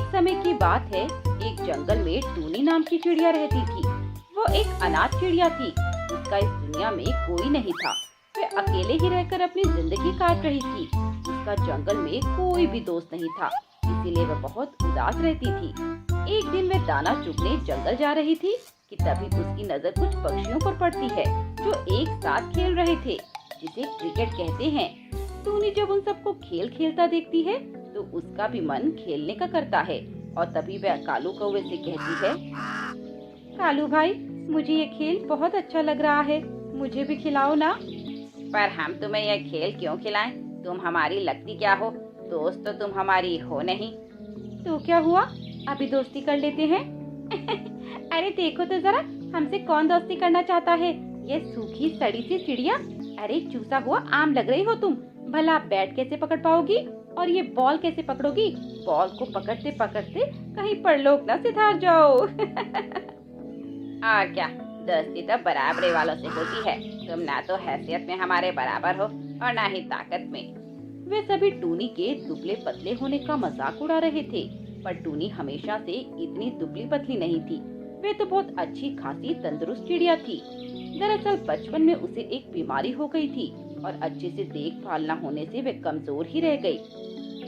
समय की बात है, एक जंगल में टूनी नाम की चिड़िया रहती थी। वो एक अनाथ चिड़िया थी। उसका इस दुनिया में कोई नहीं था। वे अकेले ही रहकर अपनी जिंदगी काट रही थी। उसका जंगल में कोई भी दोस्त नहीं था, इसीलिए वह बहुत उदास रहती थी। एक दिन वह दाना चुगने जंगल जा रही थी कि तभी उसकी नजर कुछ पक्षियों पर पड़ती है जो एक साथ खेल रहे थे, जिसे क्रिकेट कहते हैं। टूनी जब उन सबको खेल खेलता देखती है तो उसका भी मन खेलने का करता है और तभी वह कालू कौवे से कहती है, कालू भाई, मुझे ये खेल बहुत अच्छा लग रहा है, मुझे भी खिलाओ ना। पर हम तुम्हें यह खेल क्यों खिलाएं? तुम हमारी लगती क्या हो? दोस्त तो तुम हमारी हो नहीं। तो क्या हुआ, अभी दोस्ती कर लेते हैं। अरे देखो तो जरा, हमसे कौन दोस्ती करना चाहता है? ये सूखी सड़ी सी चिड़िया। अरे चूसा हुआ आम लग रही हो तुम। भला बैट कैसे पकड़ पाओगी और ये बॉल कैसे पकड़ोगी? बॉल को पकड़ते पकड़ते कहीं परलोक ना सिधार जाओ। और क्या, दोस्ती तो बराबरी वालों से होती है। तुम ना तो हैसियत में हमारे बराबर हो और ना ही ताकत में। वे सभी टूनी के दुबले पतले होने का मजाक उड़ा रहे थे, पर टूनी हमेशा से इतनी दुबली पतली नहीं थी। वे तो बहुत अच्छी खासी तंदुरुस्त चिड़िया थी। दरअसल बचपन में उसे एक बीमारी हो गई थी और अच्छे से देखभाल न होने से वे कमजोर ही रह गई।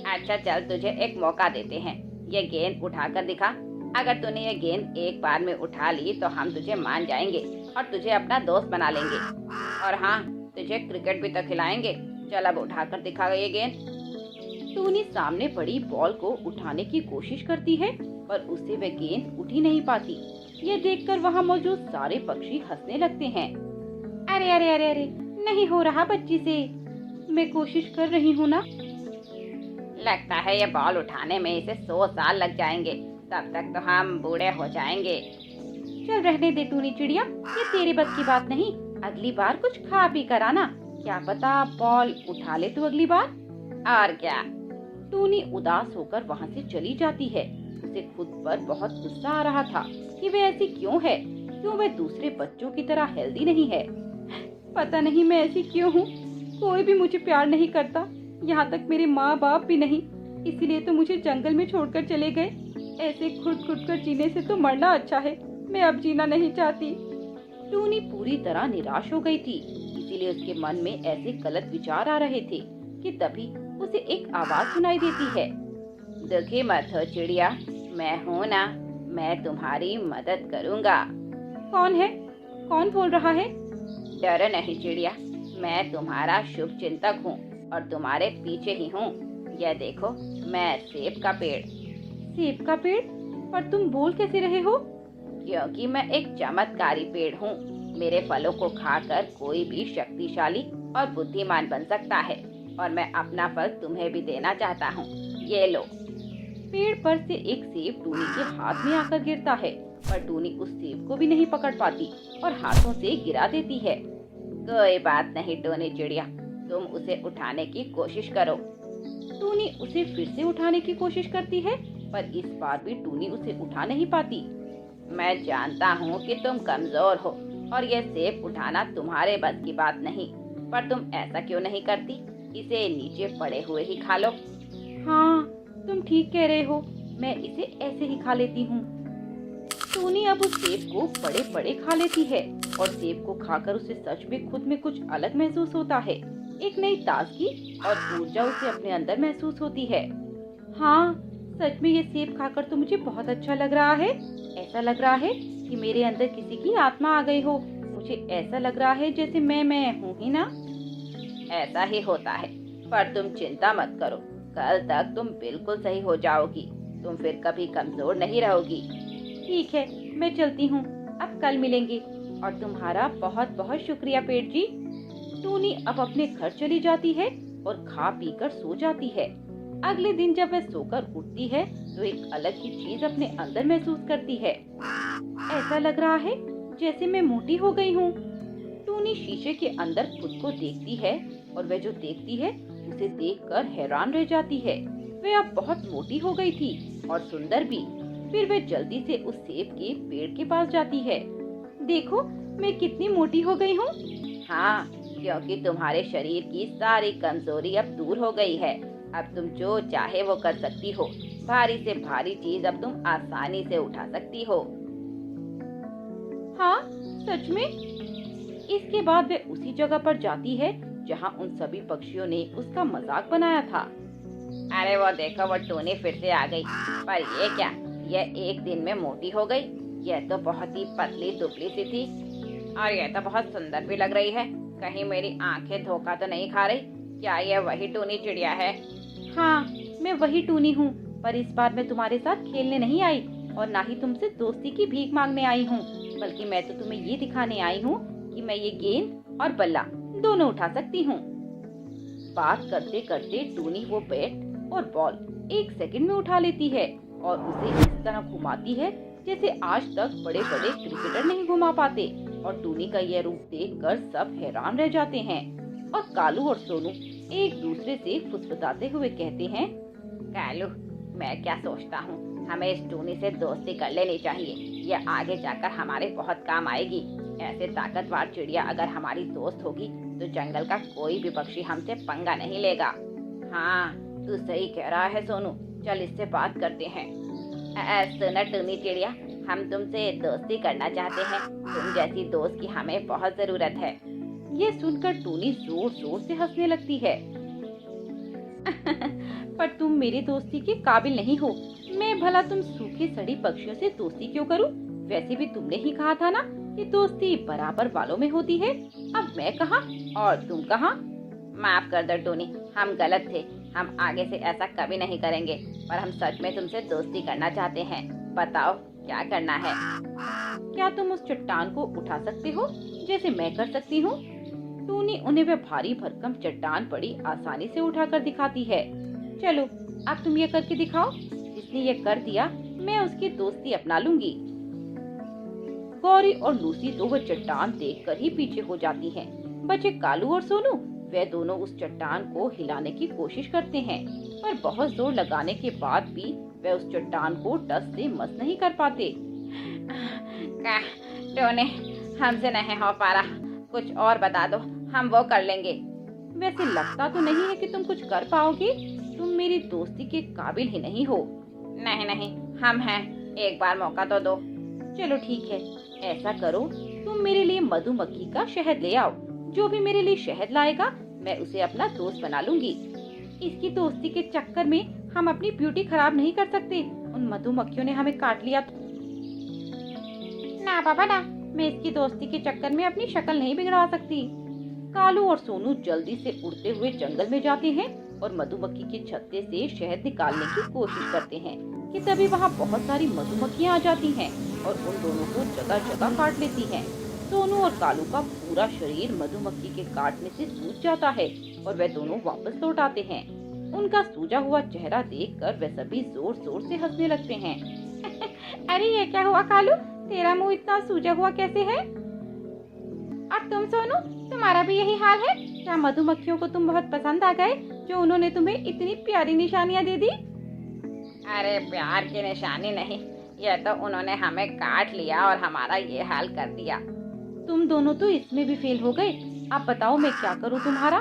अच्छा चल, तुझे एक मौका देते हैं। ये गेंद उठाकर दिखा। अगर तूने ये गेंद एक बार में उठा ली तो हम तुझे मान जाएंगे और तुझे अपना दोस्त बना लेंगे। और हाँ, तुझे क्रिकेट भी तो खिलाएंगे। चल अब उठाकर दिखा ये गेंद। टूनी सामने पड़ी बॉल को उठाने की कोशिश करती है, पर उससे वह गेंद उठ ही नहीं पाती। ये देखकर वहाँ मौजूद सारे पक्षी हंसने लगते हैं। अरे अरे अरे अरे, नहीं हो रहा बच्ची से, मैं कोशिश कर रही हूँ ना। लगता है ये बॉल उठाने में इसे 100 साल लग जाएंगे, तब तक तो हम बूढ़े हो जाएंगे। चल रहने दे टूनी चिड़िया, ये तेरे बस की बात नहीं। अगली बार कुछ खा पी कर आना, क्या पता बॉल उठा ले तू अगली बार। और क्या। टूनी उदास होकर वहाँ से चली जाती है। उसे खुद पर बहुत गुस्सा आ रहा था कि वे ऐसी क्यों है, क्यों वे दूसरे बच्चों की तरह हेल्दी नहीं है। पता नहीं मैं ऐसी क्यों हूँ, कोई भी मुझे प्यार नहीं करता, यहाँ तक मेरे माँ बाप भी नहीं। इसीलिए तो मुझे जंगल में छोड़कर चले गए। ऐसे घुट घुट कर जीने से तो मरना अच्छा है। मैं अब जीना नहीं चाहती। टूनी पूरी तरह निराश हो गई थी, इसीलिए उसके मन में ऐसे गलत विचार आ रहे थे कि तभी उसे एक आवाज सुनाई देती है। दुखी मत हो चिड़िया, मैं हूँ ना, मैं तुम्हारी मदद करूँगा। कौन है? कौन बोल रहा है? डरो नहीं चिड़िया, मैं तुम्हारा शुभ चिंतक हूँ और तुम्हारे पीछे ही हूँ। यह देखो, मैं सेब का पेड़। सेब का पेड़? पर तुम बोल कैसे रहे हो? क्योंकि मैं एक चमत्कारी पेड़ हूँ। मेरे फलों को खाकर कोई भी शक्तिशाली और बुद्धिमान बन सकता है और मैं अपना फल तुम्हें भी देना चाहता हूँ। ये लो। पेड़ पर से एक सेब टूनी के हाथ में आकर गिरता है, पर टूनी उस सेब को भी नहीं पकड़ पाती और हाथों से गिरा देती है। कोई बात नहीं टूनी चिड़िया, तुम उसे उठाने की कोशिश करो। टूनी उसे फिर से उठाने की कोशिश करती है, पर इस बार भी टूनी उसे उठा नहीं पाती। मैं जानता हूँ कि तुम कमजोर हो और यह सेब उठाना तुम्हारे बस की बात नहीं, पर तुम ऐसा क्यों नहीं करती? इसे नीचे पड़े हुए ही खा लो। हाँ, तुम ठीक कह रहे हो, मैं इसे ऐसे ही खा लेती हूँ। टूनी अब उस सेब को पड़े पड़े खा लेती है और सेब को खाकर उसे सच में खुद में कुछ अलग महसूस होता है। एक नई ताजगी और ऊर्जा उसे अपने अंदर महसूस होती है। हाँ, सच में ये सेब खाकर तो मुझे बहुत अच्छा लग रहा है। ऐसा लग रहा है कि मेरे अंदर किसी की आत्मा आ गई हो। मुझे ऐसा लग रहा है जैसे मैं हूँ ही ना। ऐसा ही होता है, पर तुम चिंता मत करो, कल तक तुम बिल्कुल सही हो जाओगी। तुम फिर कभी कमजोर नहीं रहोगी। ठीक है, मैं चलती हूँ, अब कल मिलेंगे। और तुम्हारा बहुत बहुत शुक्रिया पेड़ जी। टूनी अब अपने घर चली जाती है और खा पी कर सो जाती है। अगले दिन जब वह सोकर उठती है तो एक अलग ही चीज अपने अंदर महसूस करती है। ऐसा लग रहा है जैसे मैं मोटी हो गई हूँ। टूनी शीशे के अंदर खुद को देखती है और वह जो देखती है उसे देखकर हैरान रह जाती है। वह अब बहुत मोटी हो गई थी और सुंदर भी। फिर वह जल्दी से उस सेब के पेड़ के पास जाती है। देखो, मैं कितनी मोटी हो गई हूँ। हाँ, क्योंकि तुम्हारे शरीर की सारी कमजोरी अब दूर हो गई है। अब तुम जो चाहे वो कर सकती हो। भारी से भारी चीज अब तुम आसानी से उठा सकती हो। हाँ, सच में? इसके बाद वे उसी जगह पर जाती है जहाँ उन सभी पक्षियों ने उसका मजाक बनाया था। अरे वो देखो, वो टूनी फिर से आ गई। पर ये क्या, यह एक दिन में मोटी हो गई। यह तो बहुत ही पतली दुबली सी थी और यह तो बहुत सुंदर भी लग रही है। कहीं मेरी आंखें धोखा तो नहीं खा रही? क्या यह वही टूनी चिड़िया है? हाँ, मैं वही टूनी हूँ, पर इस बार मैं तुम्हारे साथ खेलने नहीं आई और ना ही तुमसे दोस्ती की भीख मांगने आई हूँ, बल्कि मैं तो तुम्हें ये दिखाने आई हूँ कि मैं ये गेंद और बल्ला दोनों उठा सकती हूँ। बात करते करते टूनी वो बैट और बॉल 1 सेकंड में उठा लेती है और उसे इस तरह घुमाती है जैसे आज तक बड़े बड़े क्रिकेटर नहीं घुमा पाते। और टूनी का यह रूप देखकर सब हैरान रह जाते हैं और कालू और सोनू एक दूसरे से फुसफुसाते हुए कहते हैं, कालू, मैं क्या सोचता हूँ, हमें इस टूनी से दोस्ती कर लेनी चाहिए। यह आगे जाकर हमारे बहुत काम आएगी। ऐसे ताकतवर चिड़िया अगर हमारी दोस्त होगी तो जंगल का कोई भी पक्षी हमसे पंगा नहीं लेगा। हाँ, तू सही कह रहा है सोनू, चल इससे बात करते हैं। सुनो टूनी चिड़िया, हम तुमसे दोस्ती करना चाहते हैं। तुम जैसी दोस्त की हमें बहुत जरूरत है। ये सुनकर टूनी जोर जोर से हंसने लगती है। पर तुम मेरी दोस्ती के काबिल नहीं हो। मैं भला तुम सूखे सड़ी पक्षियों से दोस्ती क्यों करूं? वैसे भी तुमने ही कहा था ना कि दोस्ती बराबर वालों में होती है। अब मैं कहाँ और तुम कहाँ? माफ कर दो टूनी, हम गलत थे। हम आगे से ऐसा कभी नहीं करेंगे। पर हम सच में तुमसे दोस्ती करना चाहते हैं। बताओ क्या करना है? क्या तुम उस चट्टान को उठा सकते हो जैसे मैं कर सकती हूँ? टूनी उन्हें वह भारी भरकम चट्टान बड़ी आसानी से उठाकर दिखाती है। चलो, अब तुम ये करके दिखाओ। जिसने ये कर दिया मैं उसकी दोस्ती अपना लूंगी। गौरी और लूसी तो वह चट्टान देखकर ही पीछे हो जाती हैं। बचे कालू और सोनू, वे दोनों उस चट्टान को हिलाने की कोशिश करते हैं, पर बहुत जोर लगाने के बाद भी वे उस चट्टान को टस से मस नहीं कर पाते। टोनी, हमसे नहीं हो पा रहा, कुछ और बता दो, हम वो कर लेंगे। वैसे लगता तो नहीं है कि तुम कुछ कर पाओगे। तुम मेरी दोस्ती के काबिल ही नहीं हो। नहीं नहीं, हम हैं, एक बार मौका तो दो। चलो ठीक है, ऐसा करो, तुम मेरे लिए मधुमक्खी का शहद ले आओ। जो भी मेरे लिए शहद लाएगा मैं उसे अपना दोस्त बना लूंगी। इसकी दोस्ती के चक्कर में हम अपनी ब्यूटी खराब नहीं कर सकते। उन मधुमक्खियों ने हमें काट लिया तो। ना बाबा ना, मैं इसकी दोस्ती के चक्कर में अपनी शक्ल नहीं बिगड़ा सकती। कालू और सोनू जल्दी से उड़ते हुए जंगल में जाते हैं और मधुमक्खी के छत्ते से शहद निकालने की कोशिश करते हैं कि तभी वहाँ बहुत सारी मधुमक्खियाँ आ जाती हैं और उन दोनों को जगह जगह काट लेती हैं। सोनू और कालू का पूरा शरीर मधुमक्खी के काटने से सूज जाता है और वे दोनों वापस लौट आते हैं। उनका सूजा हुआ चेहरा देखकर वे सभी जोर जोर से हंसने लगते हैं। अरे ये क्या हुआ कालू, तेरा मुंह इतना सूजा हुआ कैसे है? और तुम सोनू, तुम्हारा भी यही हाल है क्या? मधुमक्खियों को तुम बहुत पसंद आ गए जो उन्होंने तुम्हें इतनी प्यारी निशानियाँ दे दी? अरे प्यार की निशानी नहीं, यह तो उन्होंने हमें काट लिया और हमारा ये हाल कर दिया। तुम दोनों तो इसमें भी फेल हो गए। अब बताओ मैं क्या करूं तुम्हारा?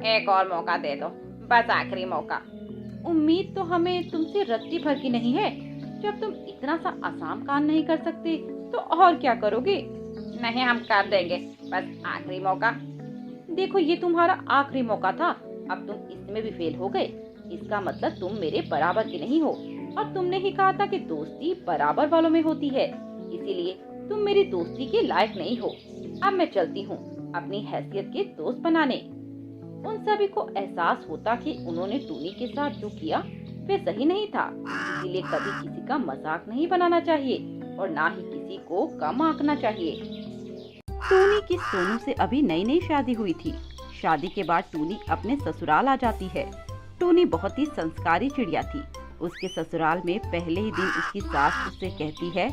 एक और मौका दे दो, बस आखिरी मौका। उम्मीद तो हमें तुमसे रत्ती भर की नहीं है। जब तुम इतना सा आसान काम नहीं कर सकते तो और क्या करोगे? नहीं, हम कर देंगे, बस आखिरी मौका। देखो, ये तुम्हारा आखिरी मौका था। अब तुम इसमें भी फेल हो गए। इसका मतलब तुम मेरे बराबर के नहीं हो और तुमने ही कहा था कि दोस्ती बराबर वालों में होती है, इसीलिए तुम मेरी दोस्ती के लायक नहीं हो। अब मैं चलती हूँ अपनी हैसियत के दोस्त बनाने। उन सभी को एहसास होता कि उन्होंने टूनी के साथ जो किया वे सही नहीं था, इसीलिए कभी किसी का मजाक नहीं बनाना चाहिए और ना ही किसी को कम आंकना चाहिए। टूनी की सोनू से अभी नई नई शादी हुई थी। शादी के बाद टूनी अपने ससुराल आ जाती है। टूनी बहुत ही संस्कारी चिड़िया थी। उसके ससुराल में पहले ही दिन उसकी सास उससे कहती है,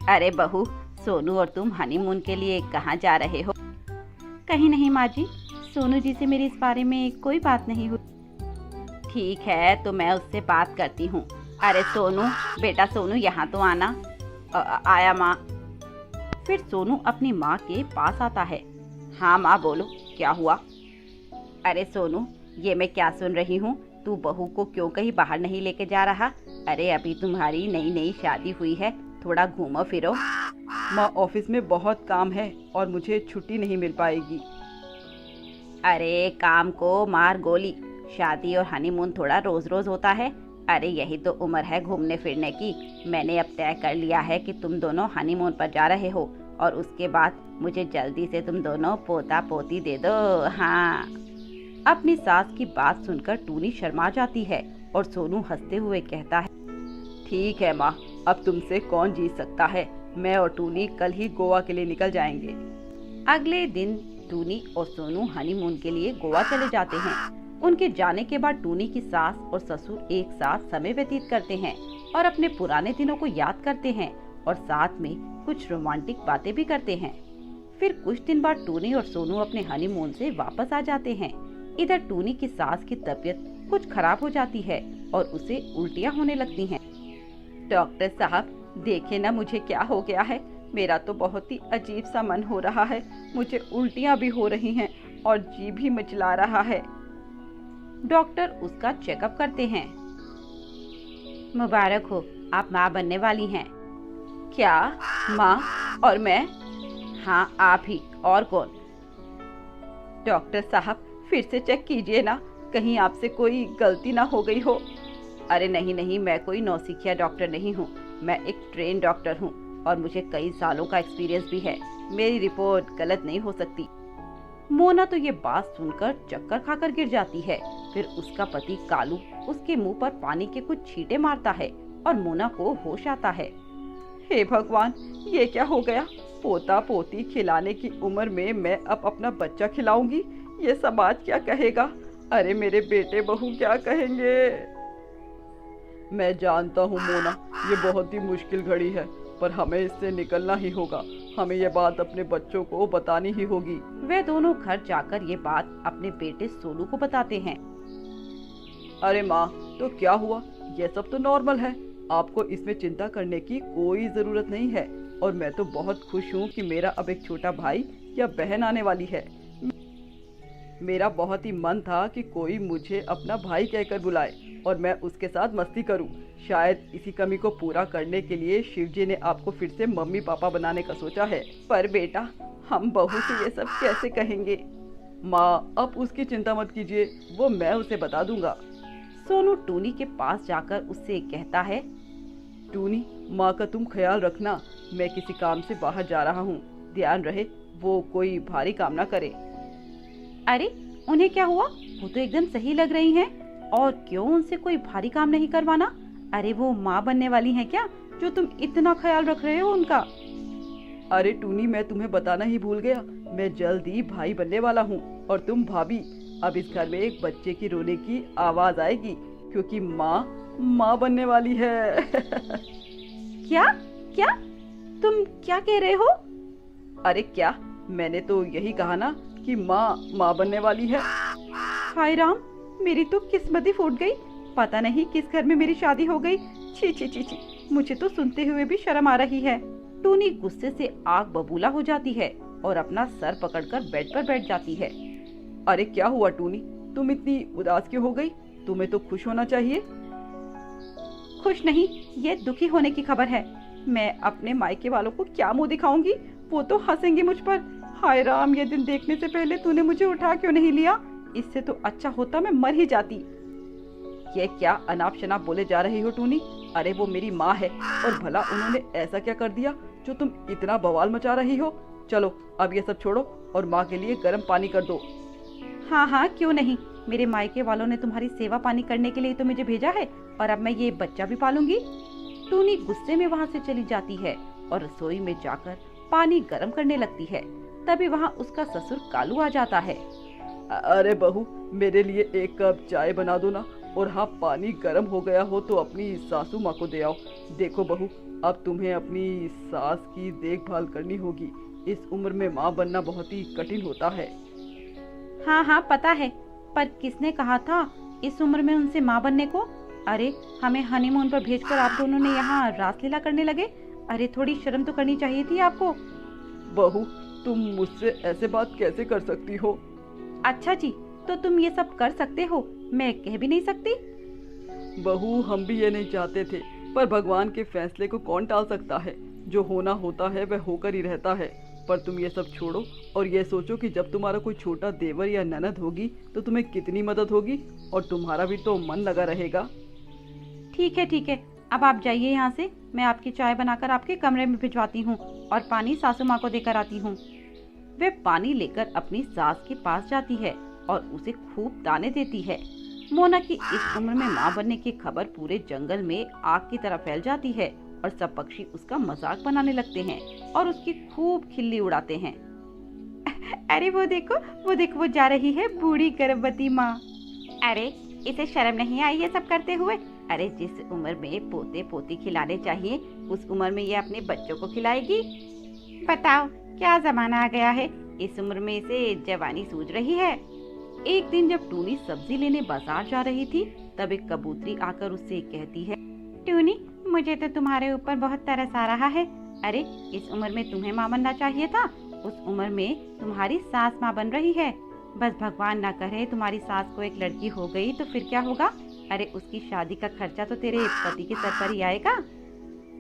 अरे बहू, सोनू और तुम हनीमून के लिए कहाँ जा रहे हो? कहीं नहीं माँ जी, सोनू जी से मेरी इस बारे में कोई बात नहीं हुई। ठीक है, तो मैं उससे बात करती हूँ। अरे सोनू, बेटा सोनू, यहाँ तो आना। आया माँ। फिर सोनू अपनी माँ के पास आता है। हाँ माँ, बोलो, क्या हुआ? अरे सोनू, ये मैं क्या सुन रही हूँ, तू बहू को क्यों कहीं बाहर नहीं लेके जा रहा? अरे अभी तुम्हारी नई नई शादी हुई है, थोड़ा घूमो फिरो। माँ ऑफिस में बहुत काम है और मुझे छुट्टी नहीं मिल पाएगी। अरे काम को मार गोली, शादी और हनीमून थोड़ा रोज रोज होता है। अरे यही तो उम्र है घूमने फिरने की। मैंने अब तय कर लिया है कि तुम दोनों हनीमून पर जा रहे हो और उसके बाद मुझे जल्दी से तुम दोनों पोता पोती दे दो। हाँ। अपनी सास की बात सुनकर टूनी शर्मा जाती है और सोनू हंसते हुए कहता है, ठीक है माँ, अब तुमसे कौन जीत सकता है। मैं और टूनी कल ही गोवा के लिए निकल जाएंगे। अगले दिन टूनी और सोनू हनीमून के लिए गोवा चले जाते हैं। उनके जाने के बाद टूनी की सास और ससुर एक साथ समय व्यतीत करते हैं और अपने पुराने दिनों को याद करते हैं और साथ में कुछ रोमांटिक बातें भी करते हैं। फिर कुछ दिन बाद टूनी और सोनू अपने हनीमून से वापस आ जाते हैं। इधर टूनी की सास की तबीयत कुछ खराब हो जाती है और उसे उल्टियाँ होने लगती हैं। डॉक्टर साहब देखे ना मुझे क्या हो गया है। मेरा तो बहुत ही अजीब सा मन हो रहा है, मुझे उल्टियाँ भी हो रही हैं और जी भी मिचला रहा है। डॉक्टर उसका चेकअप करते हैं। मुबारक हो, आप माँ बनने वाली हैं। क्या माँ? और मैं? हाँ आप ही, और कौन? डॉक्टर साहब फिर से चेक कीजिए ना, कहीं आपसे कोई गलती ना हो गई हो। अरे नहीं नहीं, मैं कोई नौसिखिया डॉक्टर नहीं हूँ, मैं एक ट्रेन डॉक्टर हूँ और मुझे कई सालों का एक्सपीरियंस भी है। मेरी रिपोर्ट गलत नहीं हो सकती। मोना तो ये बात सुनकर चक्कर खाकर गिर जाती है। फिर उसका पति कालू उसके मुंह पर पानी के कुछ छींटे मारता है और मोना को होश आता है। हे भगवान, ये क्या हो गया? पोता पोती खिलाने की उम्र में मैं अब अपना बच्चा खिलाऊंगी, ये समाज क्या कहेगा? अरे मेरे बेटे बहू क्या कहेंगे? मैं जानता हूँ मोना, ये बहुत ही मुश्किल घड़ी है, पर हमें इससे निकलना ही होगा। हमें ये बात अपने बच्चों को बतानी ही होगी। वे दोनों घर जाकर ये बात अपने बेटे सोनू को बताते हैं। अरे माँ, तो क्या हुआ? ये सब तो नॉर्मल है, आपको इसमें चिंता करने की कोई जरूरत नहीं है। और मैं तो बहुत खुश हूँ कि मेरा अब एक छोटा भाई या बहन आने वाली है। मेरा बहुत ही मन था कि कोई मुझे अपना भाई कहकर बुलाए और मैं उसके साथ मस्ती करूं। शायद इसी कमी को पूरा करने के लिए शिव जी ने आपको फिर से मम्मी पापा बनाने का सोचा है। पर बेटा, हम बहू से ये सब कैसे कहेंगे? माँ, अब उसकी चिंता मत कीजिए, वो मैं उसे बता दूंगा। सोनू टूनी के पास जाकर उससे कहता है, टूनी, माँ का तुम ख्याल रखना, मैं किसी काम से बाहर जा रहा हूँ, ध्यान रहे वो कोई भारी काम ना करे। अरे उन्हें क्या हुआ? वो तो एकदम सही लग रही हैं। और क्यों उनसे कोई भारी काम नहीं करवाना? अरे वो माँ बनने वाली हैं क्या, जो तुम इतना ख्याल रख रहे हो उनका? अरे टूनी, मैं तुम्हें बताना ही भूल गया, मैं जल्द ही भाई बनने वाला हूँ और तुम भाभी। अब इस घर में एक बच्चे की रोने की आवाज आएगी क्योंकि माँ बनने वाली है। क्या क्या तुम क्या कह रहे हो? अरे क्या, मैंने तो यही कहा ना कि माँ बनने वाली है। हाय राम, मेरी तो किस्मत ही फूट गई। पता नहीं किस घर में मेरी शादी हो गई। छी छी छी छी, मुझे तो सुनते हुए भी शर्म आ रही है। टूनी गुस्से से आग बबूला हो जाती है और अपना सर पकड़कर बेड पर बैठ जाती है। अरे क्या हुआ टूनी, तुम इतनी उदास क्यों हो गई? तुम्हें तो खुश होना चाहिए। खुश नहीं, ये दुखी होने की खबर है। मैं अपने मायके वालों को क्या मुंह दिखाऊंगी? वो तो हंसेंगे मुझ पर। हाय राम, ये दिन देखने से पहले तूने मुझे उठा क्यों नहीं लिया? इससे तो अच्छा होता मैं मर ही जाती। ये क्या अनाप शनाप बोले जा रही हो टूनी? अरे वो मेरी माँ है और भला उन्होंने ऐसा क्या कर दिया जो तुम इतना बवाल मचा रही हो? चलो अब ये सब छोड़ो और माँ के लिए गर्म पानी कर दो। हाँ हाँ क्यों नहीं, मेरे मायके वालों ने तुम्हारी सेवा पानी करने के लिए तो मुझे भेजा है और अब मैं ये बच्चा भी पालूंगी। टूनी गुस्से में वहाँ से चली जाती है और रसोई में जाकर पानी गर्म करने लगती है। तभी वहाँ उसका ससुर कालू आ जाता है। अरे बहू, मेरे लिए एक कप चाय बना दो ना, और हाँ, पानी गर्म हो गया हो तो अपनी सासू माँ को दे आओ। देखो बहू, अब तुम्हें अपनी सास की देखभाल करनी होगी। इस उम्र में माँ बनना बहुत ही कठिन होता है। हाँ हाँ पता है, पर किसने कहा था इस उम्र में उनसे माँ बनने को? अरे हमें हनीमून पर भेजकर आप दोनों ने यहाँ रासलीला करने लगे। अरे थोड़ी शर्म तो करनी चाहिए थी आपको। बहू, तुम मुझसे ऐसे बात कैसे कर सकती हो? अच्छा जी, तो तुम ये सब कर सकते हो, मैं कह भी नहीं सकती? बहू, हम भी ये नहीं चाहते थे, पर भगवान के फैसले को कौन टाल सकता है। जो होना होता है वह होकर ही रहता है। पर तुम ये सब छोड़ो और ये सोचो कि जब तुम्हारा कोई छोटा देवर या ननद होगी तो तुम्हें कितनी मदद होगी, और तुम्हारा भी तो मन लगा रहेगा। ठीक है, अब आप जाइए यहाँ से। मैं आपकी चाय बनाकर आपके कमरे में भिजवाती हूँ और पानी सासू माँ को देकर आती हूँ। वे पानी लेकर अपनी सास के पास जाती है और उसे खूब ताने देती है। मोना की इस उम्र में माँ बनने की खबर पूरे जंगल में आग की तरह फैल जाती है और सब पक्षी उसका मजाक बनाने लगते हैं और उसकी खूब खिल्ली उड़ाते हैं। अरे वो देखो वो जा रही है बूढ़ी गर्भवती माँ। अरे इसे शर्म नहीं आई ये सब करते हुए? अरे जिस उम्र में पोते पोती खिलाने चाहिए उस उम्र में ये अपने बच्चों को खिलाएगी? बताओ क्या जमाना आ गया है, इस उम्र में इसे जवानी सूझ रही है। एक दिन जब टूनी सब्जी लेने बाजार जा रही थी तब एक कबूतरी आकर उससे कहती है, टूनी मुझे तो तुम्हारे ऊपर बहुत तरस आ रहा है। अरे इस उम्र में तुम्हें माँ बनना चाहिए था, उस उम्र में तुम्हारी सास माँ बन रही है। बस भगवान ना करे तुम्हारी सास को एक लड़की हो गई तो फिर क्या होगा? अरे उसकी शादी का खर्चा तो तेरे पति के सर पर ही आएगा।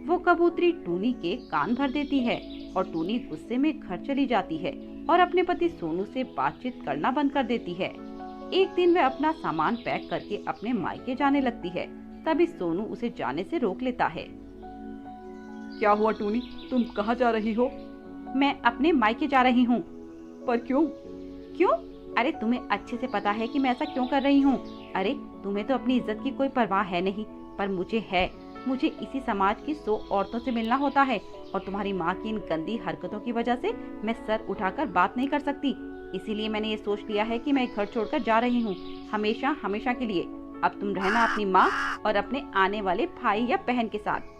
वो कबूतरी टूनी के कान भर देती है और टूनी गुस्से में घर चली जाती है और अपने पति सोनू से बातचीत करना बंद कर देती है। एक दिन वह अपना सामान पैक करके अपने मायके जाने लगती है, तभी सोनू उसे जाने से रोक लेता है। क्या हुआ टूनी, तुम कहाँ जा रही हो? मैं अपने मायके जा रही हूँ। पर क्यों? क्यों? अरे तुम्हें अच्छे से पता है कि मैं ऐसा क्यों कर रही हूँ। अरे तुम्हें तो अपनी इज्जत की कोई परवाह है नहीं, पर मुझे है। मुझे इसी समाज की 100 औरतों से मिलना होता है और तुम्हारी माँ की इन गंदी हरकतों की वजह से मैं सर उठाकर बात नहीं कर सकती। इसीलिए मैंने ये सोच लिया है कि मैं घर छोड़कर जा रही हूँ, हमेशा हमेशा के लिए। अब तुम रहना अपनी माँ और अपने आने वाले भाई या बहन के साथ।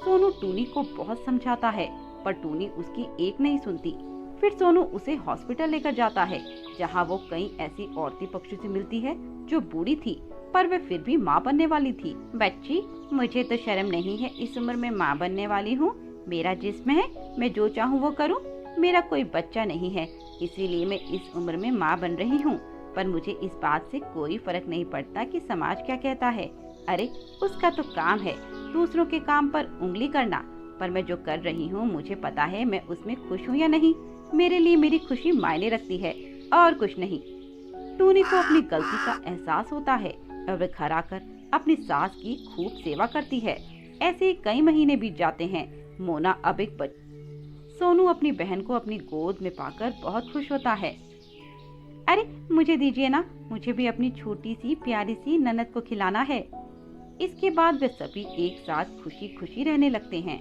सोनू टूनी को बहुत समझाता है पर टूनी उसकी एक नहीं सुनती। फिर सोनू उसे हॉस्पिटल लेकर जाता है जहाँ वो कई ऐसी औरती पक्षी से मिलती है जो बूढ़ी थी पर वे फिर भी माँ बनने वाली थी। बच्ची मुझे तो शर्म नहीं है, इस उम्र में माँ बनने वाली हूँ। मेरा जिस्म है, मैं जो चाहूँ वो करूँ। मेरा कोई बच्चा नहीं है, इसीलिए मैं इस उम्र में माँ बन रही हूँ। पर मुझे इस बात से कोई फर्क नहीं पड़ता कि समाज क्या कहता है। अरे उसका तो काम है दूसरों के काम पर उंगली करना, पर मैं जो कर रही हूँ मुझे पता है मैं उसमें खुश हूँ या नहीं। मेरे लिए मेरी खुशी मायने रखती है और कुछ नहीं। टूनी को अपनी गलती का एहसास होता है और वह घर आकर अपनी सास की खूब सेवा करती है। ऐसे ही कई महीने बीत जाते हैं। मोना अब एक सोनू अपनी बहन को अपनी गोद में पाकर बहुत खुश होता है। अरे मुझे दीजिए ना, मुझे भी अपनी छोटी सी प्यारी सी ननद को खिलाना है। इसके बाद वे सभी एक साथ खुशी खुशी रहने लगते हैं।